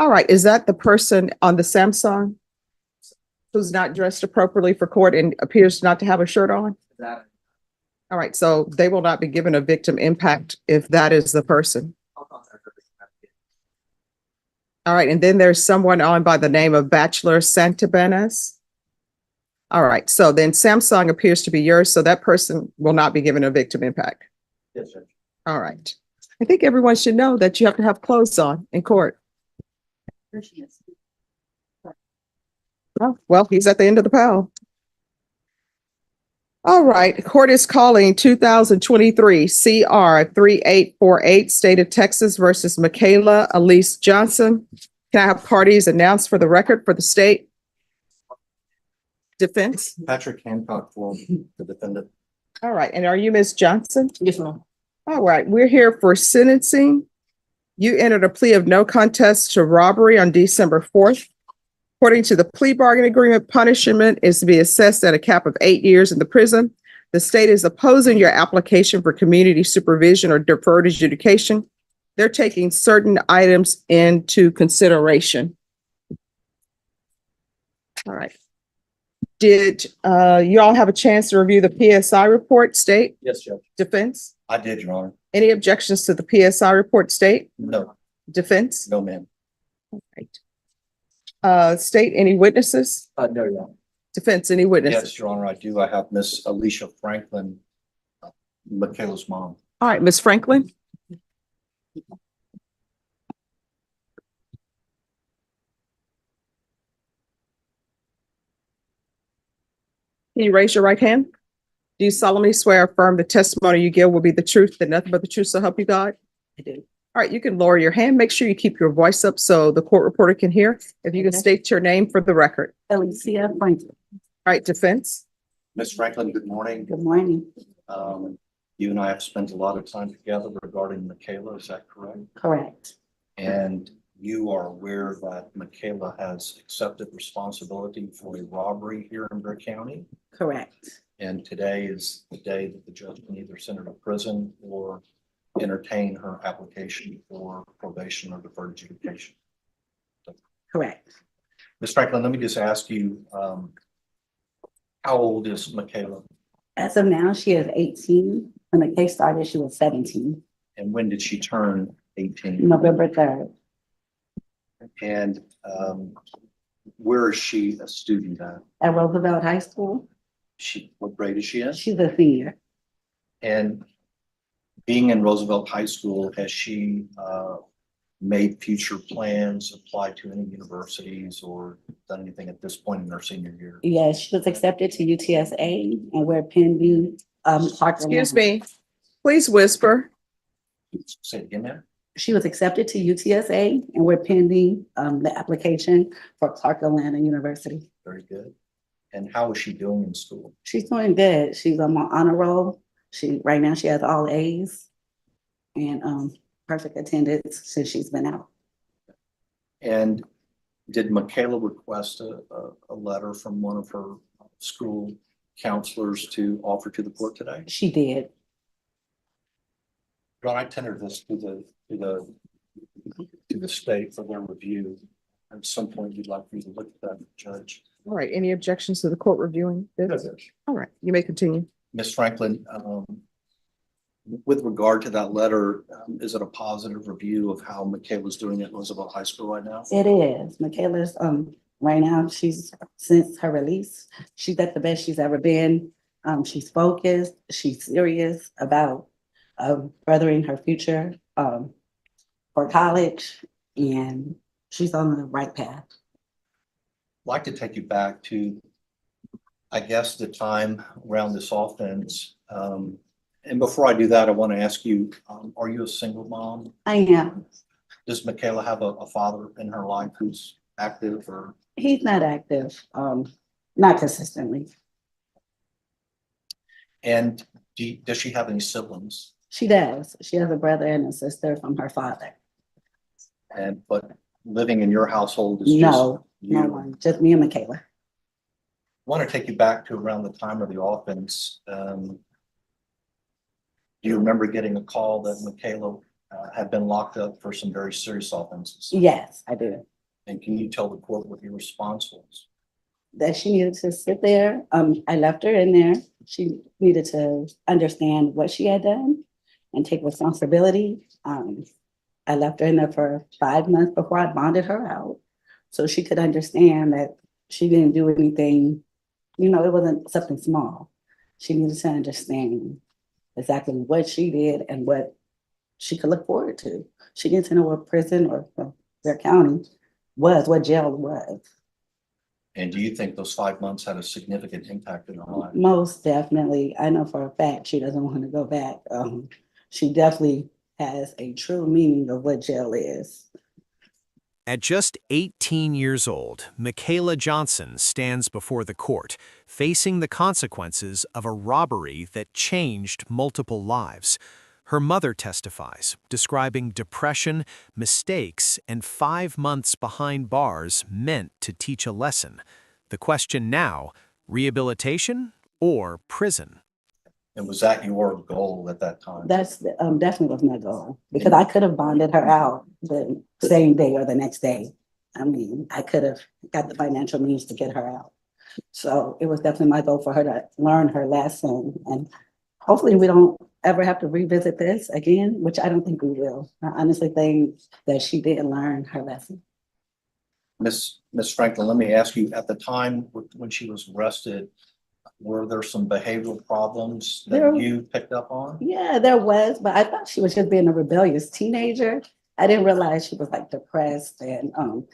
All right, is that the person on the Samsung who's not dressed appropriately for court and appears not to have a shirt on? That. All right, so they will not be given a victim impact if that is the person. All right, and then there's someone on by the name of Bachelor Santabenes. All right, so then Samsung appears to be yours, so that person will not be given a victim impact. Yes, sir. All right. I think everyone should know that you have to have clothes on in court. Oh, well, he's at the end of the pile. All right, court is calling 2023 CR 3848, State of Texas versus Michaela Elise Johnson. Can I have parties announced for the record for the state? Defense? Patrick Hancock for the defendant. All right, and are you Ms. Johnson? Yes, ma'am. All right, we're here for sentencing. You entered a plea of no contest to robbery on December 4th. According to the plea bargain agreement, punishment is to be assessed at a cap of 8 years in the prison. The state is opposing your application for community supervision or deferred adjudication. They're taking certain items into consideration. All right. Did you all have a chance to review the PSI report, state? Yes, Judge. Defense? I did, Your Honor. Any objections to the PSI report, state? No, Defense? no, ma'am. All right. State, any witnesses? No, Your Honor. Defense, any witnesses? Yes, Your Honor, I do. I have Miss Alicia Franklin, Michaela's mom. All right, Ms. Franklin? Can you raise your right hand? Do you solemnly swear or affirm the testimony you give will be the truth, that nothing but the truth, so help you God? I do. All right, you can lower your hand. Make sure you keep your voice up so the court reporter can hear. If you can Okay. state your name for the record. Alicia Franklin. All right, defense? Miss Franklin, good morning. Good morning. You and I have spent a lot of time together regarding Michaela, is that correct? Correct. And you are aware that Michaela has accepted responsibility for a robbery here in Brick County. Correct. And today is the day that the judge can either send her to prison or entertain her application for probation or deferred adjudication. Correct. Ms. Franklin, let me just ask you, how old is Michaela? As of now, she is 18. When the case started, she was 17. And when did she turn 18? November 3rd. And where is she a student at? At Roosevelt High School. What grade is she in? She's a senior. And being in Roosevelt High School, has she made future plans, applied to any universities, or done anything at this point in her senior year? Yes, she was accepted to UTSA and we're pending. Excuse me, please whisper. Say it again, ma'am. She was accepted to UTSA and we're pending the application for Clark Atlanta University. Very good. And how is she doing in school? She's doing good. She's on my honor roll. Right now she has all A's and perfect attendance since she's been out. And did Michaela request a letter from one of her school counselors to offer to the court today? She did. Ron, I tendered this to the state for their review. At some point, you'd like me to look at that, Judge. All right, any objections to the court reviewing this? All right, you may continue. Ms. Franklin, with regard to that letter, is it a positive review of how Michaela's doing at Roosevelt High School right now? It is. Michaela's right now, since her release, she's at the best she's ever been. She's focused, she's serious about furthering her future for college, and she's on the right path. I'd like to take you back to, I guess, the time around this offense. And before I do that, I want to ask you, are you a single mom? I am. Does Michaela have a father in her life who's active, or? He's not active, not consistently. And does she have any siblings? She does. She has a brother and a sister from her father. But living in your household is just No, you? no one, just me and Michaela. I want to take you back to around the time of the offense. Do you remember getting a call that Michaela have been locked up for some very serious offenses. Yes, I do. And can you tell the court what your response was? That she needed to sit there. I left her in there. She needed to understand what she had done and take responsibility. I left her in there for 5 months before I bonded her out, so she could understand that she didn't do anything, it wasn't something small. She needed to understand exactly what she did and what she could look forward to. She needed to know what prison or their county was, what jail was. And do you think those 5 months had a significant impact in her life? Most definitely. I know for a fact she doesn't want to go back. She definitely has a true meaning of what jail is. At just 18 years old, Michaela Johnson stands before the court, facing the consequences of a robbery that changed multiple lives. Her mother testifies, describing depression, mistakes, and 5 months behind bars meant to teach a lesson. The question now, rehabilitation or prison? And was that your goal at that time? That's definitely was my goal, because I could have bonded her out the same day or the next day. I mean, I could have got the financial means to get her out. So it was definitely my goal for her to learn her lesson, and hopefully we don't ever have to revisit this again, which I don't think we will. I honestly think that she didn't learn her lesson. Miss Franklin, let me ask you, at the time when she was arrested, were there some behavioral problems that you picked up on? Yeah, there was, but I thought she was just being a rebellious teenager. I didn't realize she was like depressed and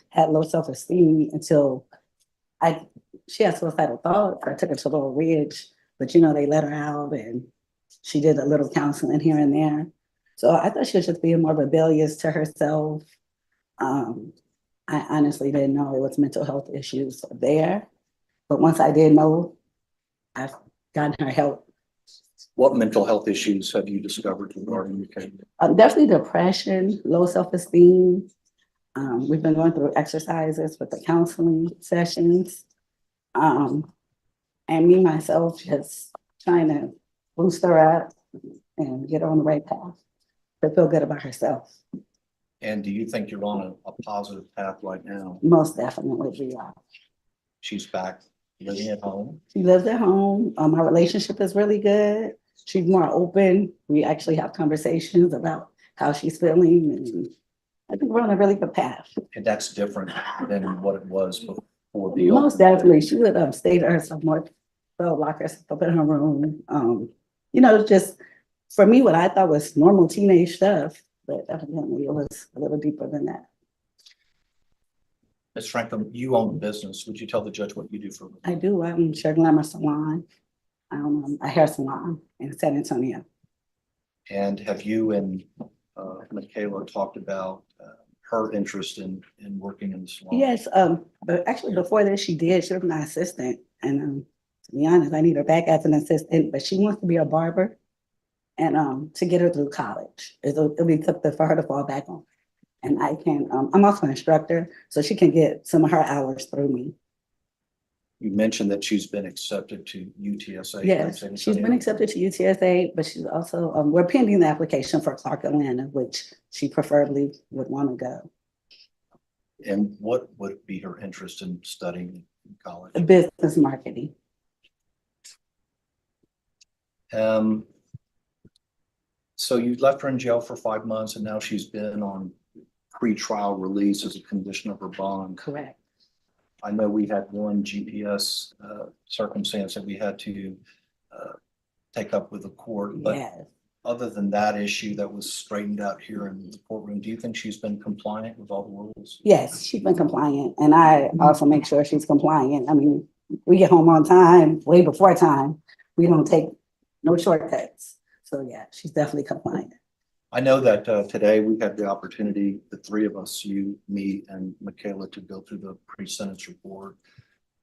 had low self-esteem until she had suicidal thoughts. I took her to Little Ridge, but they let her out and she did a little counseling here and there. So I thought she was just being more rebellious to herself. I honestly didn't know it was mental health issues there. But once I did know, I've gotten her help. What mental health issues have you discovered regarding your case? Definitely depression, low self-esteem. We've been going through exercises with the counseling sessions. And me, myself, just trying to boost her up and get her on the right path to feel good about herself. And do you think you're on a positive path right now? Most definitely we are. She's back living at home. She lives at home. Our relationship is really good. She's more open. We actually have conversations about how she's feeling, and I think we're on a really good path. And that's different than what it was before the. Most definitely. She would stay to herself more, so lock herself up in her room. Just for me, what I thought was normal teenage stuff, but evidently it was a little deeper than that. Ms. Franklin, you own the business. Would you tell the judge what you do for a living? I do. I'm Sure Glamour Salon, a hair salon in San Antonio. And have you and Michaela talked about her interest in working in the salon? Yes, but actually before this, she did. She was my assistant, and to be honest, I need her back as an assistant. But she wants to be a barber, and to get her through college, it'll be something for her to fall back on. And I can. I'm also an instructor, so she can get some of her hours through me. You mentioned that she's been accepted to UTSA. Yes, she's been accepted to UTSA, but she's also, we're pending the application for Clark Atlanta, which she preferably would want to go. And what would be her interest in studying in college? Business marketing. So you left her in jail for 5 months, and now she's been on pre-trial release as a condition of her bond. Correct. I know we had one GPS circumstance that we had to take up with the court, but Yes. other than that issue that was straightened out here in the courtroom, do you think she's been compliant with all the rules? Yes, she's been compliant, and I also make sure she's compliant. I mean, we get home on time, way before time. We don't take no shortcuts. So yeah, she's definitely compliant. I know that today we had the opportunity, the three of us, you, me, and Michaela, to go through the pre-sentence report.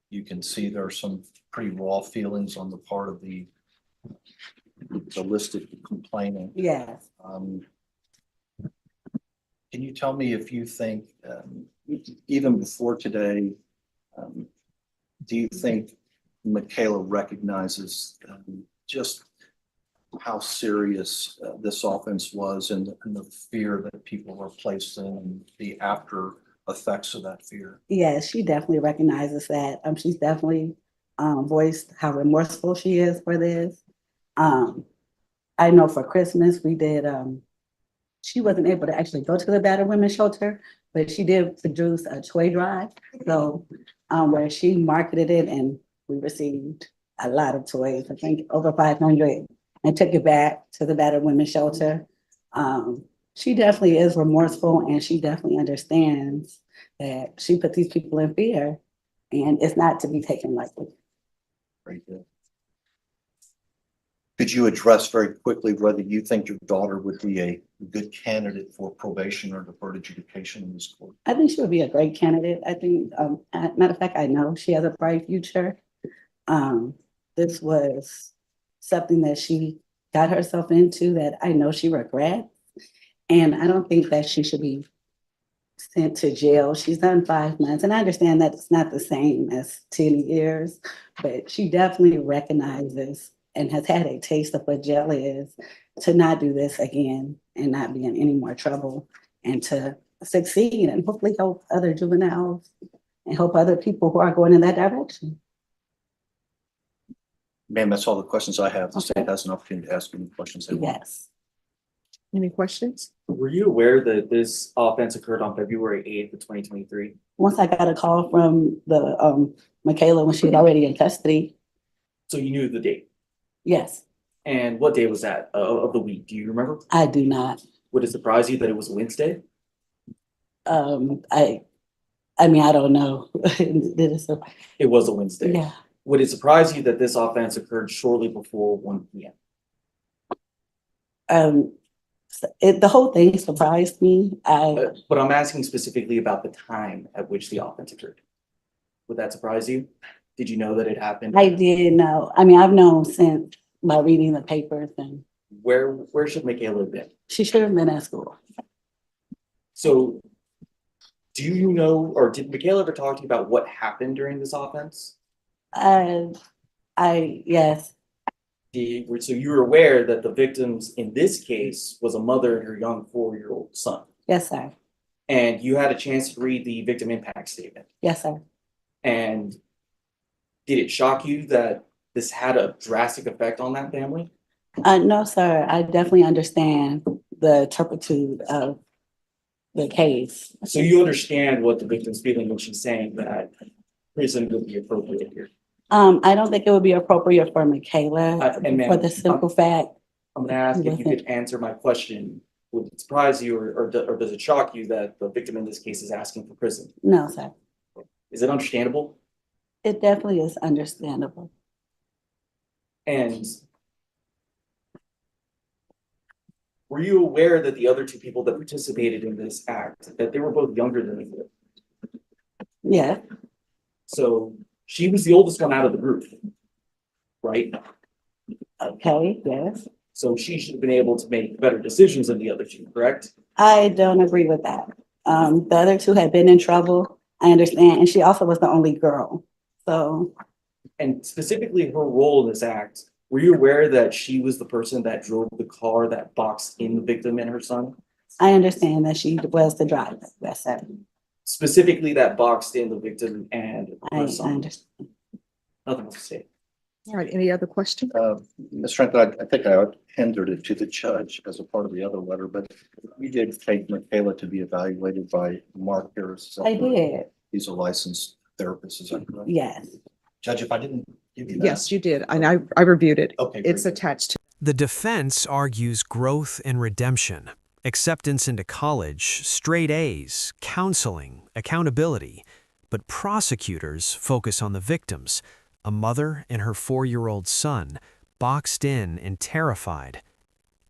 You can see there are some pretty raw feelings on the part of the listed complainant. Yes. Can you tell me if you think, even before today, do you think Michaela recognizes just how serious this offense was and the fear that people were placed in and the after effects of that fear? Yes, she definitely recognizes that. She's definitely voiced how remorseful she is for this. I know for Christmas we did. She wasn't able to actually go to the battered women's shelter, but she did produce a toy drive. So where she marketed it, and we received a lot of toys. I think over 500, and took it back to the battered women's shelter. She definitely is remorseful, and she definitely understands that she put these people in fear, and it's not to be taken lightly. Very good. Could you address very quickly whether you think your daughter would be a good candidate for probation or deferred adjudication in this court? I think she would be a great candidate. I think, matter of fact, I know she has a bright future. This was something that she got herself into that I know she regrets. And I don't think that she should be sent to jail. She's done 5 months, and I understand that it's not the same as 10 years, but she definitely recognizes and has had a taste of what jail is, to not do this again and not be in any more trouble, and to succeed and hopefully help other juveniles and help other people who are going in that direction. Ma'am, that's all the questions I have. The Okay. state has an opportunity to ask any questions they want. Yes. Any questions? Were you aware that this offense occurred on February 8th of 2023? Once I got a call from the Michaela when she was already in custody. So you knew the date. Yes, And what day was that of the week? Do you remember? I do not. Would it surprise you that it was Wednesday? I mean, I don't know. Did it so? It was a Wednesday. Yeah. Would it surprise you that this offense occurred shortly before 1 p.m.? The whole thing surprised me. But I'm asking specifically about the time at which the offense occurred. Would that surprise you? Did you know that it happened? I did know. I mean, I've known since by reading the papers, and Where should Michaela have been? she should have been at school. So do you know, or did Michaela ever talk to you about what happened during this offense? Yes, So you were aware that the victims in this case was a mother and her young 4-year-old son, yes, sir. and you had a chance to read the victim impact statement. Yes, sir. And did it shock you that this had a drastic effect on that family? No, sir. I definitely understand the turpitude of the case. So you understand what the victim's feeling when she's saying that prison would be appropriate here. I don't think it would be appropriate for Michaela And ma'am, for the simple fact. I'm gonna ask if you could answer my question. Would it surprise you or does it shock you that the victim in this case is asking for prison? No, sir. Is it understandable? It definitely is understandable. And were you aware that the other two people that participated in this act, that they were both younger than you? Yeah. So she was the oldest one out of the group, right? Okay. Yes. So she should have been able to make better decisions than the other two, correct? I don't agree with that. The other two had been in trouble. I understand, and she also was the only girl. So And specifically her role in this act, were you aware that she was the person that drove the car that boxed in the victim and her son? I understand that she was the driver. Yes, sir. Specifically that boxed in the victim and I her son. understand. Nothing else to say. All right, any other questions? Ms. Franklin, I think I tendered it to the judge as a part of the other letter, but you did take Michaela to be evaluated by Mark Harris. Is that I correct? did. He's a licensed therapist, is that correct? Yes. Judge, if I didn't give you that. Yes, you did, and I reviewed it. Okay. very It's good. attached to. The defense argues growth and redemption, acceptance into college, straight A's, counseling, accountability. But prosecutors focus on the victims, a mother and her 4-year-old son, boxed in and terrified.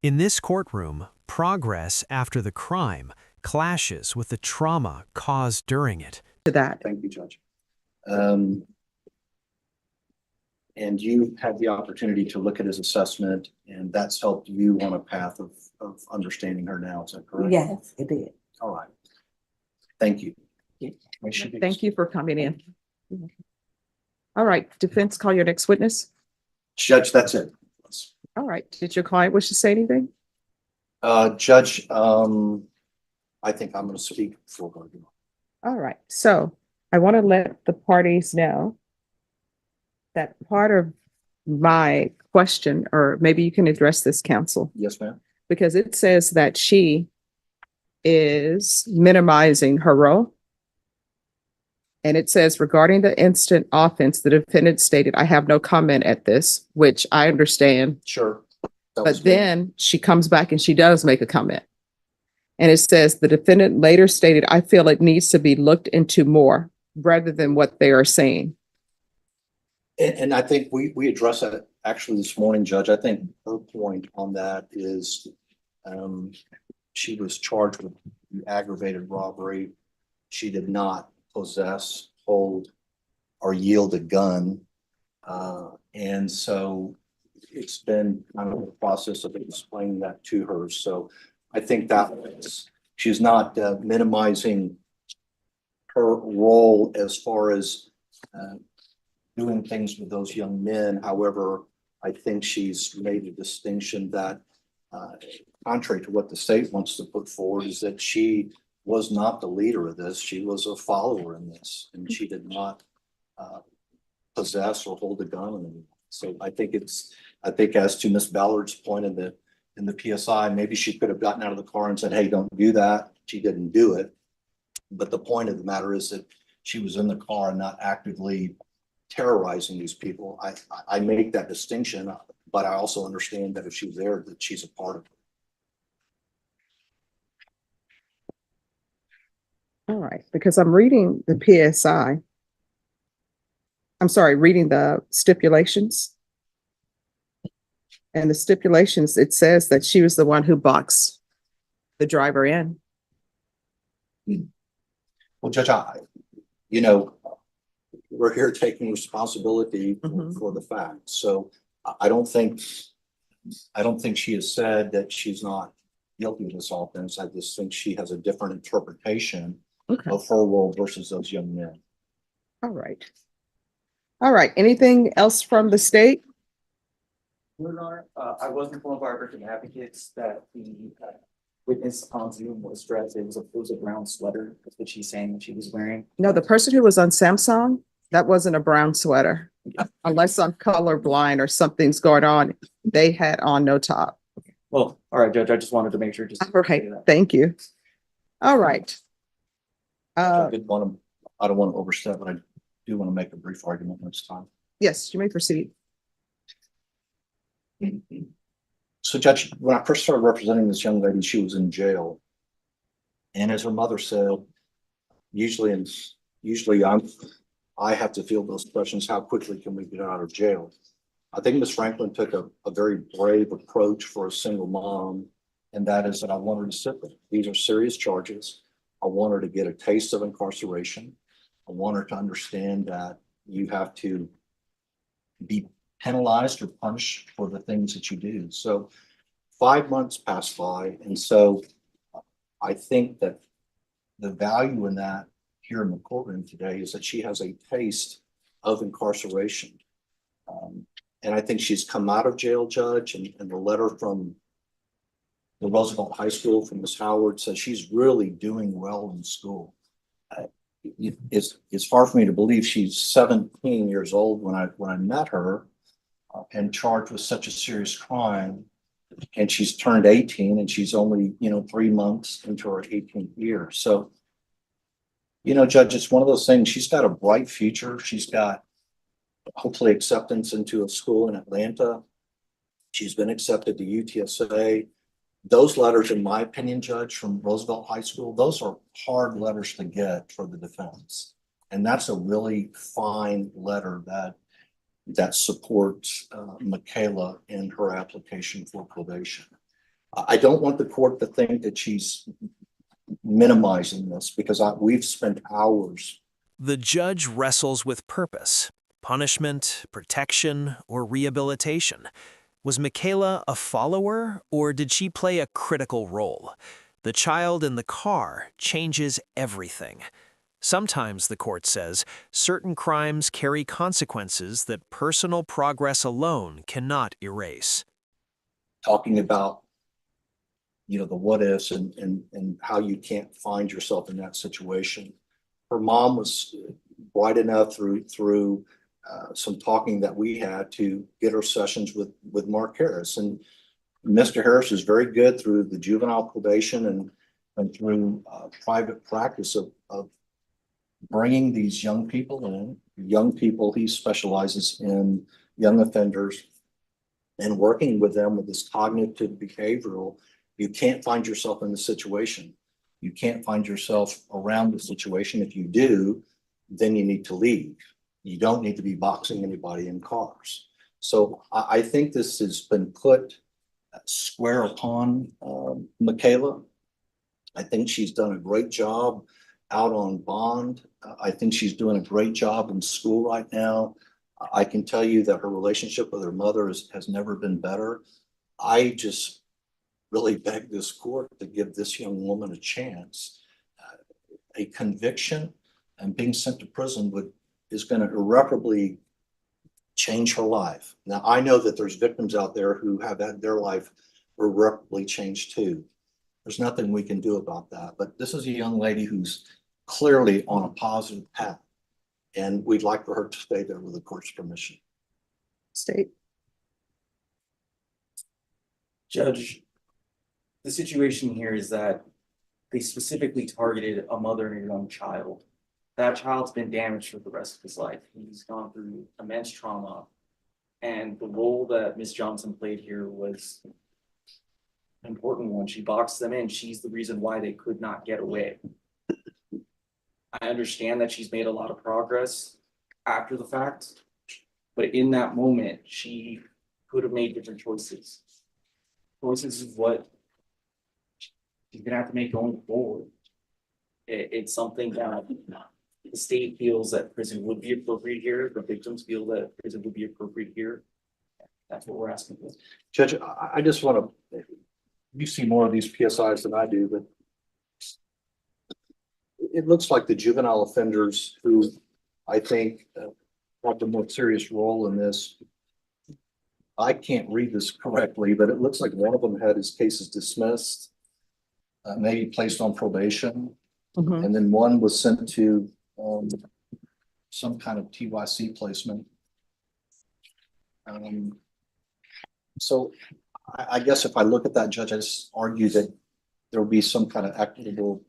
In this courtroom, progress after the crime clashes with the trauma caused during it. that. Thank you, Judge. And you had the opportunity to look at his assessment, and that's helped you on a path of understanding her now, is that correct? Yes, it did. All right. Thank you. Thank you for coming in. All right, defense, call your next witness. Judge, that's it. All right. Did your client wish to say anything? Judge, I think I'm gonna speak for her. All right. So I want to let the parties know that part of my question, or maybe you can address this, counsel, Yes, ma'am. because it says that she is minimizing her role. And it says regarding the instant offense, the defendant stated, I have no comment at this, which I understand. Sure. That was But me. then she comes back and she does make a comment. And it says the defendant later stated, I feel it needs to be looked into more rather than what they are saying. And I think we addressed that actually this morning, Judge. I think her point on that is, she was charged with aggravated robbery. She did not possess, hold, or yield a gun. And so it's been kind of a process of explaining that to her. So I think that she's not minimizing her role as far as doing things with those young men. However, I think she's made a distinction that, contrary to what the state wants to put forward, is that she was not the leader of this. She was a follower in this, and she did not possess or hold a gun. So I think as to Miss Ballard's point in the PSI, maybe she could have gotten out of the car and said, hey, don't do that. She didn't do it. But the point of the matter is that she was in the car and not actively terrorizing these people. I make that distinction, but I also understand that if she's there, that she's a part of it. All right, because I'm reading the PSI. I'm sorry, reading the stipulations. And the stipulations, it says that she was the one who boxed the driver in. Well, Judge, we're here taking responsibility for the facts. So I don't think she has said that she's not guilty of this offense. I just think she has a different interpretation of her role versus those young men. All right. All right. Anything else from the state? Your Honor, I was informed by our victim advocates that the witness on Zoom was dressed, it was a brown sweater, that's what she's saying that she was wearing. No, the person who was on Samsung, that wasn't a brown sweater. Unless I'm colorblind or something's going on, they had on no top. Well, all right, Judge, I just wanted to make sure. All right, thank you. All right. I don't want to overstep, but I do want to make a brief argument next time. Yes, you may proceed. So, Judge, when I first started representing this young lady, she was in jail. And as her mother said, usually I have to field those questions, how quickly can we get out of jail? I think Ms. Franklin took a very brave approach for a single mom, and that is that I want her to sit with her. These are serious charges. I want her to get a taste of incarceration. I want her to understand that you have to be penalized or punished for the things that you do. So 5 months passed by. And so I think that the value in that here in the courtroom today is that she has a taste of incarceration. And I think she's come out of jail, Judge, and the letter from the Roosevelt High School from Ms. Howard says she's really doing well in school. It's hard for me to believe she's 17 years old when I met her and charged with such a serious crime, and she's turned 18 and she's only 3 months into her 18th year. So Judge, it's one of those things. She's got a bright future. She's got hopefully acceptance into a school in Atlanta. She's been accepted to UTSA. Those letters, in my opinion, Judge, from Roosevelt High School, those are hard letters to get for the defense. And that's a really fine letter that supports Michaela in her application for probation. I don't want the court to think that she's minimizing this, because we've spent hours. The judge wrestles with purpose, punishment, protection, or rehabilitation. Was Michaela a follower, or did she play a critical role? The child in the car changes everything. Sometimes, the court says, certain crimes carry consequences that personal progress alone cannot erase. talking about, you know, the what ifs and how you can't find yourself in that situation. Her mom was bright enough through some talking that we had to get her sessions with Mark Harris. And Mr. Harris is very good through the juvenile probation and through private practice of bringing these young people in. Young people, he specializes in young offenders and working with them with this cognitive behavioral. You can't find yourself in the situation. You can't find yourself around the situation. If you do, then you need to leave. You don't need to be boxing anybody in cars. So I think this has been put square upon Michaela. I think she's done a great job out on bond. I think she's doing a great job in school right now. I can tell you that her relationship with her mother has never been better. I just really beg this court to give this young woman a chance. A conviction and being sent to prison is going to irreparably change her life. Now, I know that there's victims out there who have had their life irreparably changed too. There's nothing we can do about that. But this is a young lady who's clearly on a positive path, and we'd like for her to stay there with the court's permission. State. Judge, the situation here is that they specifically targeted a mother and a young child. That child's been damaged for the rest of his life. He's gone through immense trauma. And the role that Ms. Johnson played here was an important one. She boxed them in. She's the reason why they could not get away. I understand that she's made a lot of progress after the fact, but in that moment, she could have made different choices. Choices is what she's gonna have to make going forward. It's something that the state feels that prison would be appropriate here. The victims feel that prison would be appropriate here. That's what we're asking for. Judge, I just want to, you see more of these PSIs than I do, but it looks like the juvenile offenders who I think have the more serious role in this. I can't read this correctly, but it looks like one of them had his cases dismissed, maybe placed on probation, and then one was sent to some kind of TYC placement. So I guess if I look at that, Judge, I just argue that there will be some kind of equitable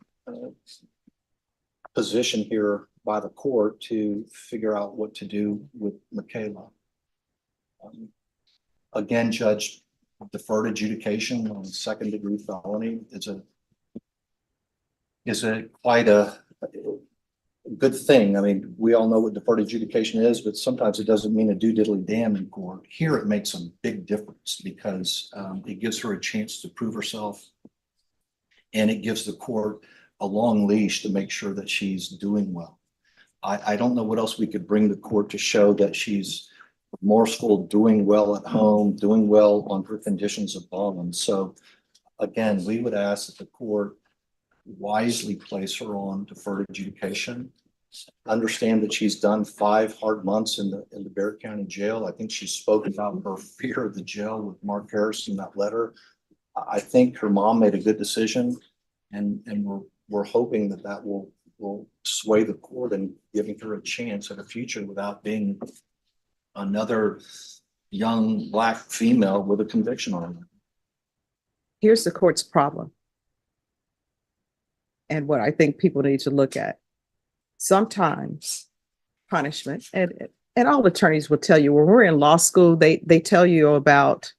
position here by the court to figure out what to do with Michaela. Again, Judge, deferred adjudication on second-degree felony is quite a good thing. I mean, we all know what deferred adjudication is, but sometimes it doesn't mean a do diddly damn in court. Here, it makes a big difference because it gives her a chance to prove herself, and it gives the court a long leash to make sure that she's doing well. I don't know what else we could bring the court to show that she's remorseful, doing well at home, doing well on her conditions of bond. So again, we would ask that the court wisely place her on deferred adjudication. Understand that she's done 5 hard months in the Bexar County Jail. I think she spoke about her fear of the jail with Mark Harris in that letter. I think her mom made a good decision, and we're hoping that will sway the court in giving her a chance at a future without being another young Black female with a conviction on her. Here's the court's problem, and what I think people need to look at. Sometimes punishment, and all attorneys will tell you, when we're in law school, they tell you about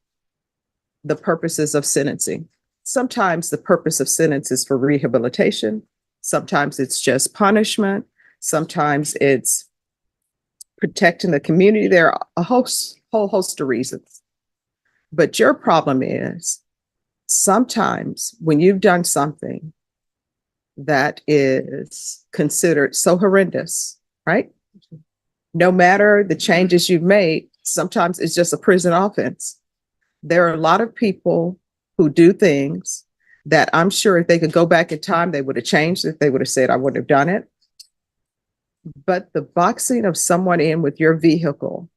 the purposes of sentencing. Sometimes the purpose of sentence is for rehabilitation. Sometimes it's just punishment. Sometimes it's protecting the community. There are a whole host of reasons. But your problem is sometimes when you've done something that is considered so horrendous, right? No matter the changes you've made, sometimes it's just a prison offense. There are a lot of people who do things that I'm sure if they could go back in time, they would have changed it. They would have said, I wouldn't have done it. But the boxing of someone in with your vehicle,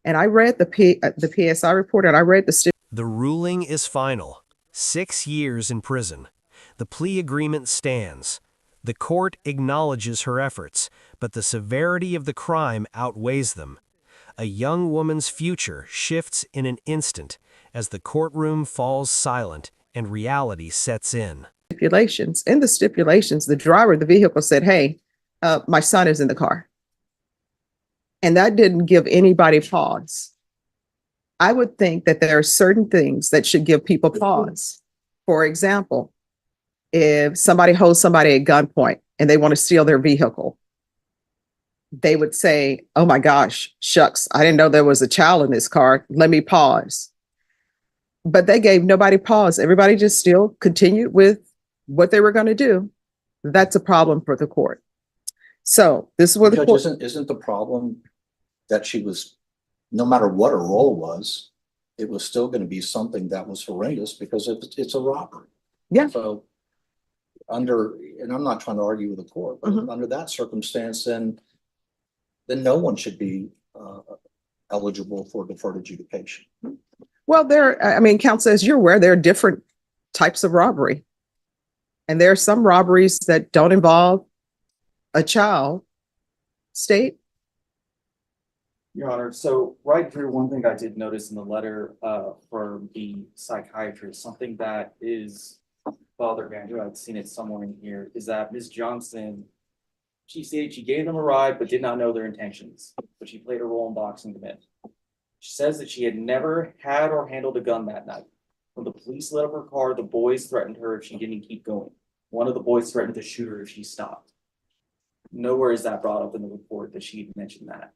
and I read the PSI report, and I read the The ruling is final. 6 years in prison. The plea agreement stands. The court acknowledges her efforts, but the severity of the crime outweighs them. A young woman's future shifts in an instant as the courtroom falls silent and reality sets in. Stipulations. In the stipulations, the driver of the vehicle said, hey, my son is in the car. And that didn't give anybody pause. I would think that there are certain things that should give people pause. For example, if somebody holds somebody at gunpoint and they want to steal their vehicle, they would say, oh my gosh, shucks, I didn't know there was a child in this car. Let me pause. But they gave nobody pause. Everybody just still continued with what they were going to do. That's a problem for the court. So this is what the Judge, court. isn't the problem that she was, no matter what her role was, it was still going to be something that was horrendous because it's a robbery. Yeah. So and I'm not trying to argue with the court, but under that circumstance, then no one should be eligible for deferred adjudication. Well, counsel, as you're aware, there are different types of robbery. And there are some robberies that don't involve a child. State? Your Honor, so right here, one thing I did notice in the letter for the psychiatrist, something that is bothering me, I knew I'd seen it somewhere in here, is that Ms. Johnson, she said she gave them a ride but did not know their intentions, but she played a role in boxing them in. She says that she had never had or handled a gun that night. When the police lit up her car, the boys threatened her if she didn't keep going. One of the boys threatened to shoot her if she stopped. Nowhere is that brought up in the report that she had mentioned that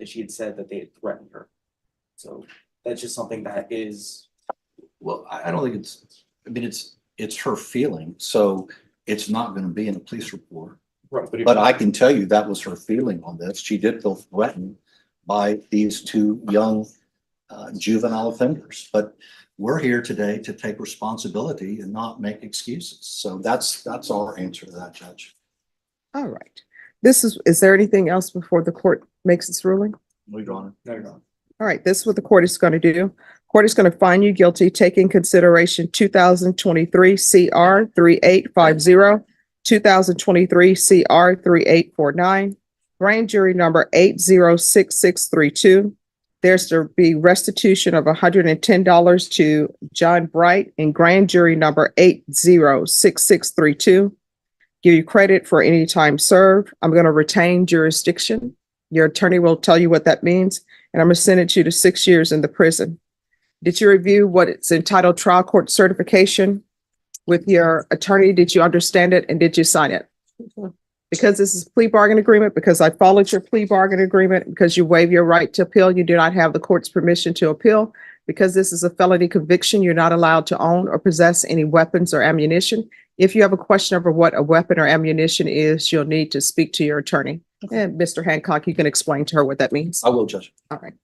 she had said that they had threatened her. So that's just something that is. Well, I don't think it's her feeling. So it's not going to be in a police report. Right, But I can tell you that was her feeling on this. She did feel threatened by these two young juvenile offenders. But we're here today to take responsibility and not make excuses. So that's our answer to that, Judge. All right. Is there anything else before the court makes its ruling? No, Your Honor. No, you're not. All right, this is what the court is going to do. Court is going to find you guilty, taking consideration 2023 CR 3850, 2023 CR 3849, grand jury number 806632. There's to be restitution of $110 to John Bright in grand jury number 806632. Give you credit for any time served. I'm going to retain jurisdiction. Your attorney will tell you what that means, and I'm going to sentence you to 6 years in the prison. Did you review what it's entitled trial court certification with your attorney? Did you understand it and did you sign it? Because this is a plea bargain agreement, because I followed your plea bargain agreement, because you waive your right to appeal, you do not have the court's permission to appeal. Because this is a felony conviction, you're not allowed to own or possess any weapons or ammunition. If you have a question over what a weapon or ammunition is, you'll need to speak to your attorney. And Mr. Hancock, you can explain to her what that means. I will, Judge. All right.